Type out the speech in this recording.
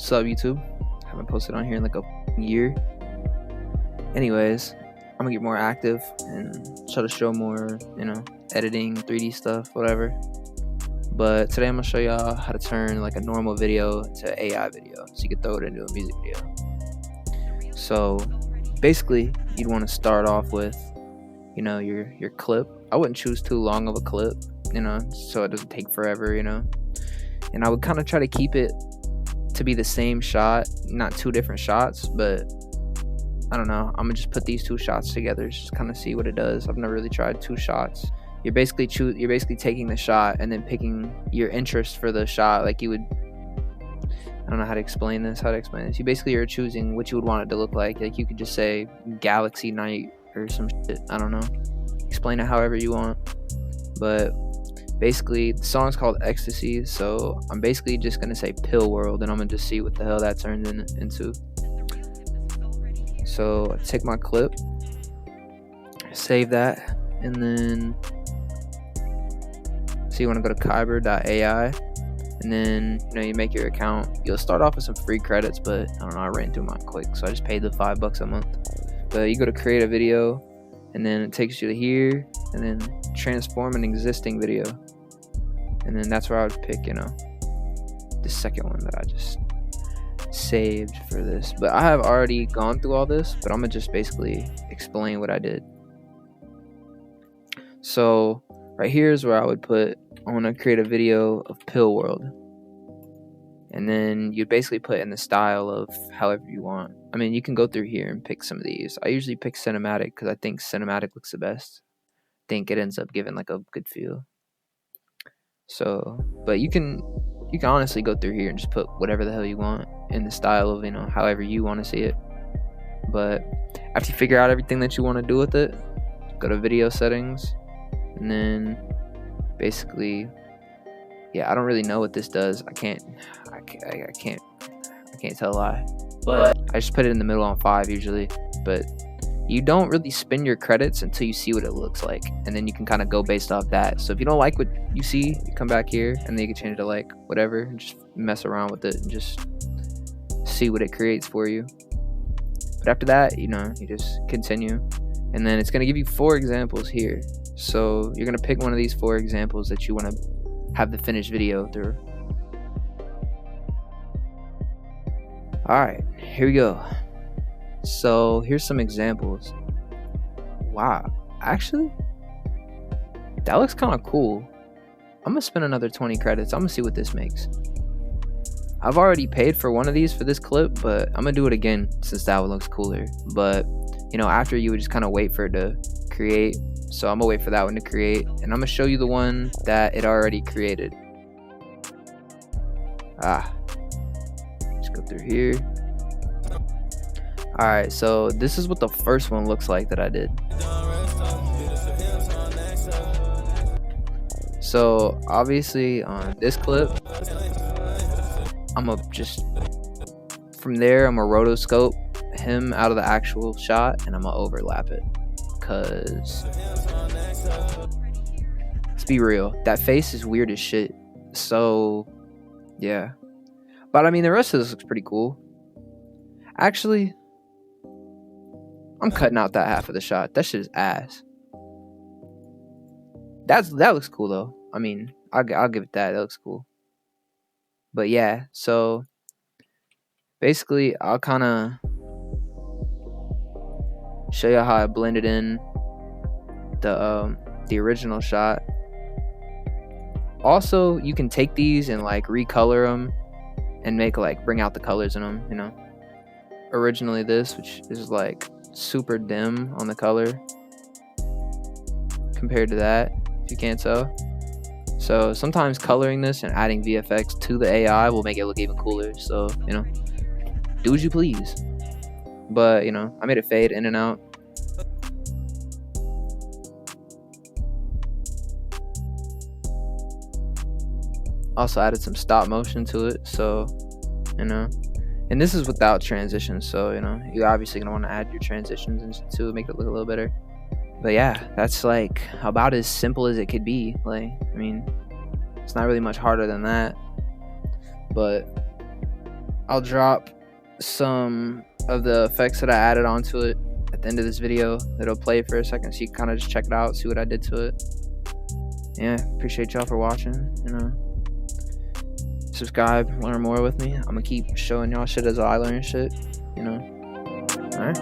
What's up, YouTube? Haven't posted on here in like a year. Anyways, I'm gonna get more active and try to show more, editing, 3D stuff, whatever. But today I'm gonna show y'all how to turn like a normal video to AI video, so you can throw it into a music video. So basically, you'd want to start off with, your clip. I wouldn't choose too long of a clip, so it doesn't take forever, And I would kind of try to keep it to be the same shot, not two different shots, but I don't know. I'm gonna just put these two shots together, just kind of see what it does. I've never really tried two shots. You're basically taking the shot and then picking your interest for the shot. Like you would, I don't know how to explain this. You basically are choosing what you would want it to look like. Like you could just say Galaxy Night or some shit. I don't know. Explain it however you want. But basically, the song's called Ecstasy, so I'm basically just gonna say Pill World, and I'm gonna just see what the hell that turns into. So I take my clip, save that, and then you want to go to Kyber.ai, and then you make your account. You'll start off with some free credits, but I don't know, I ran through mine quick, so I just paid the $5 a month. But you go to create a video, and then it takes you to here, and then transform an existing video, and then that's where I would pick the second one that I just saved for this. But I have already gone through all this, but I'm gonna just basically explain what I did. So right here is where I would put, I want to create a video of Pill World, and then you basically put in the style of however you want. I mean, you can go through here and pick some of these. I usually pick cinematic because I think cinematic looks the best. I think it ends up giving like a good feel. So, but you can honestly go through here and just put whatever the hell you want in the style of, however you want to see it. But after you figure out everything that you want to do with it, go to video settings, and then basically, I don't really know what this does. I can't tell a lie. But I just put it in the middle on 5 usually. But you don't really spin your credits until you see what it looks like, and then you can kind of go based off that. So if you don't like what you see, you come back here, and then you can change it to like whatever, and just mess around with it and just see what it creates for you. But after that, you just continue, and then it's going to give you 4 examples here. So you're going to pick one of these 4 examples that you want to have the finished video through. Alright, here we go. So here's some examples. Wow, actually, that looks kind of cool. I'm going to spend another 20 credits. I'm going to see what this makes. I've already paid for one of these for this clip, but I'm going to do it again since that one looks cooler. But, after you would just kind of wait for it to create. So I'm going to wait for that one to create, and I'm going to show you the one that it already created. Just go through here. Alright, so this is what the first one looks like that I did. So obviously on this clip, I'm gonna just, from there, I'm gonna rotoscope him out of the actual shot, and I'm gonna overlap it. Cause let's be real, that face is weird as shit. So yeah, but I mean the rest of this looks pretty cool. Actually, I'm cutting out that half of the shot. That shit is ass. That looks cool though. I mean, I'll give it that. That looks cool. But yeah, so basically, I'll kind of show you how I blended in the original shot. Also, you can take these and like recolor them and make bring out the colors in them. Originally this, which is like super dim on the color compared to that, if you can't tell. So sometimes coloring this and adding VFX to the AI will make it look even cooler. So do as you please. But I made it fade in and out. Also added some stop motion to it, so and this is without transitions, so you're obviously gonna want to add your transitions to make it look a little better. But yeah, that's like about as simple as it could be. Like, I mean, it's not really much harder than that. But I'll drop some of the effects that I added onto it at the end of this video. It'll play for a second so you can kind of just check it out, see what I did to it. Yeah, appreciate y'all for watching. Subscribe, learn more with me. I'm gonna keep showing y'all shit as I learn shit, Alright.